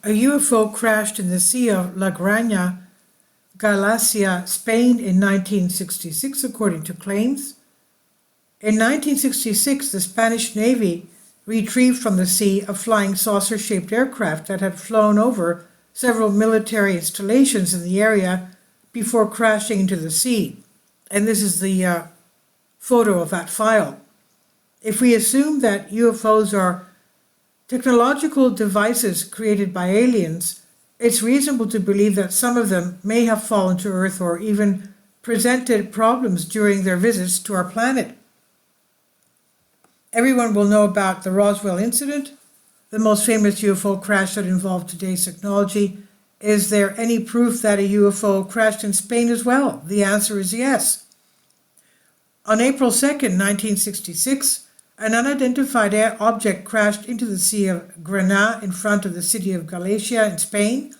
A UFO crashed in the Sea of La Grana, Galacia, Spain in 1966, according to claims. In 1966, the Spanish Navy retrieved from the sea a flying saucer-shaped aircraft that had flown over several military installations in the area before crashing into the sea. And this is the photo of that file. If we assume that UFOs are technological devices created by aliens, it's reasonable to believe that some of them may have fallen to Earth or even presented problems during their visits to our planet. Everyone will know about the Roswell incident, the most famous UFO crash that involved today's technology. Is there any proof that a UFO crashed in Spain as well? The answer is yes. On April 2nd, 1966, an unidentified object crashed into the Sea of Grana in front of the city of Galacia in Spain.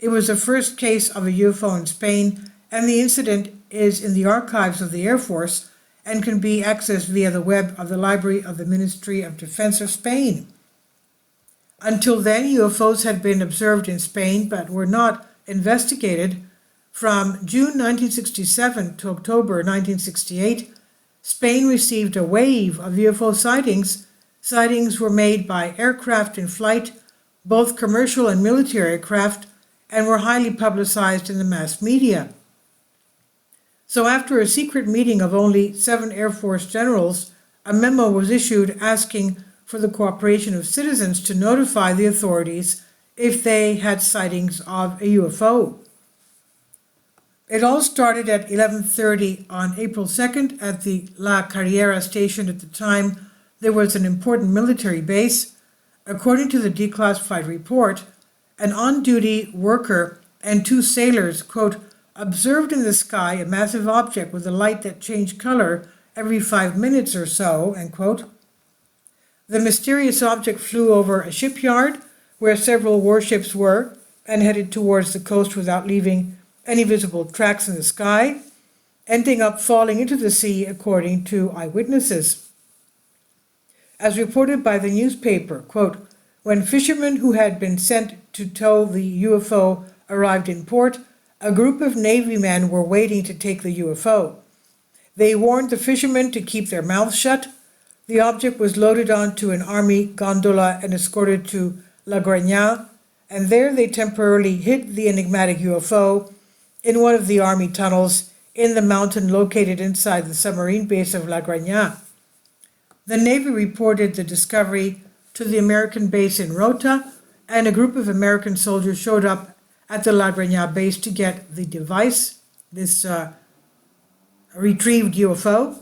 It was the first case of a UFO in Spain, and the incident is in the archives of the Air Force and can be accessed via the web of the Library of the Ministry of Defense of Spain. Until then, UFOs had been observed in Spain but were not investigated. From June 1967 to October 1968, Spain received a wave of UFO sightings. Sightings were made by aircraft in flight, both commercial and military aircraft, and were highly publicized in the mass media. So after a secret meeting of only 7 Air Force generals, a memo was issued asking for the cooperation of citizens to notify the authorities if they had sightings of a UFO. It all started at 11:30 on April 2nd at the La Carriera station. At the time, there was an important military base. According to the declassified report, an on-duty worker and 2 sailors, quote, observed in the sky a massive object with a light that changed color every 5 minutes or so, end quote. The mysterious object flew over a shipyard where several warships were and headed towards the coast without leaving any visible tracks in the sky, ending up falling into the sea according to eyewitnesses. As reported by the newspaper, quote, when fishermen who had been sent to tow the UFO arrived in port, a group of Navy men were waiting to take the UFO. They warned the fishermen to keep their mouths shut. The object was loaded onto an army gondola and escorted to La Grana, and there they temporarily hid the enigmatic UFO in one of the army tunnels in the mountain located inside the submarine base of La Grana. The Navy reported the discovery to the American base in Rota, and a group of American soldiers showed up at the La Grana base to get the device, this retrieved UFO,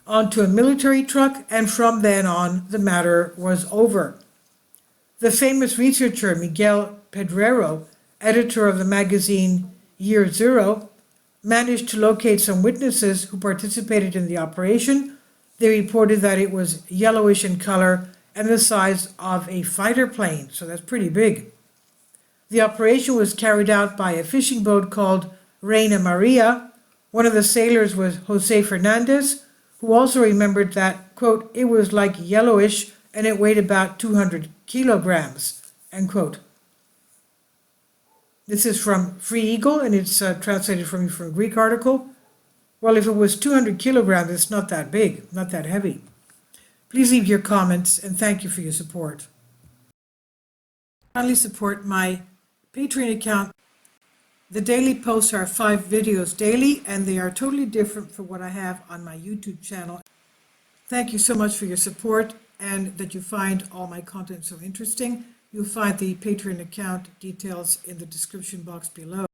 onto a military truck, and from then on, the matter was over. The famous researcher Miguel Pedrero, editor of the magazine Year Zero, managed to locate some witnesses who participated in the operation. They reported that it was yellowish in color and the size of a fighter plane, so that's pretty big. The operation was carried out by a fishing boat called Reina Maria. One of the sailors was Jose Fernandez, who also remembered that, quote, it was like yellowish and it weighed about 200 kilograms, end quote. This is from Free Eagle, and it's translated from a Greek article. Well, if it was 200 kilograms, it's not that big, not that heavy. Please leave your comments, and thank you for your support. Kindly support my Patreon account. The daily posts are 5 videos daily, and they are totally different from what I have on my YouTube channel. Thank you so much for your support and that you find all my content so interesting. You'll find the Patreon account details in the description box below.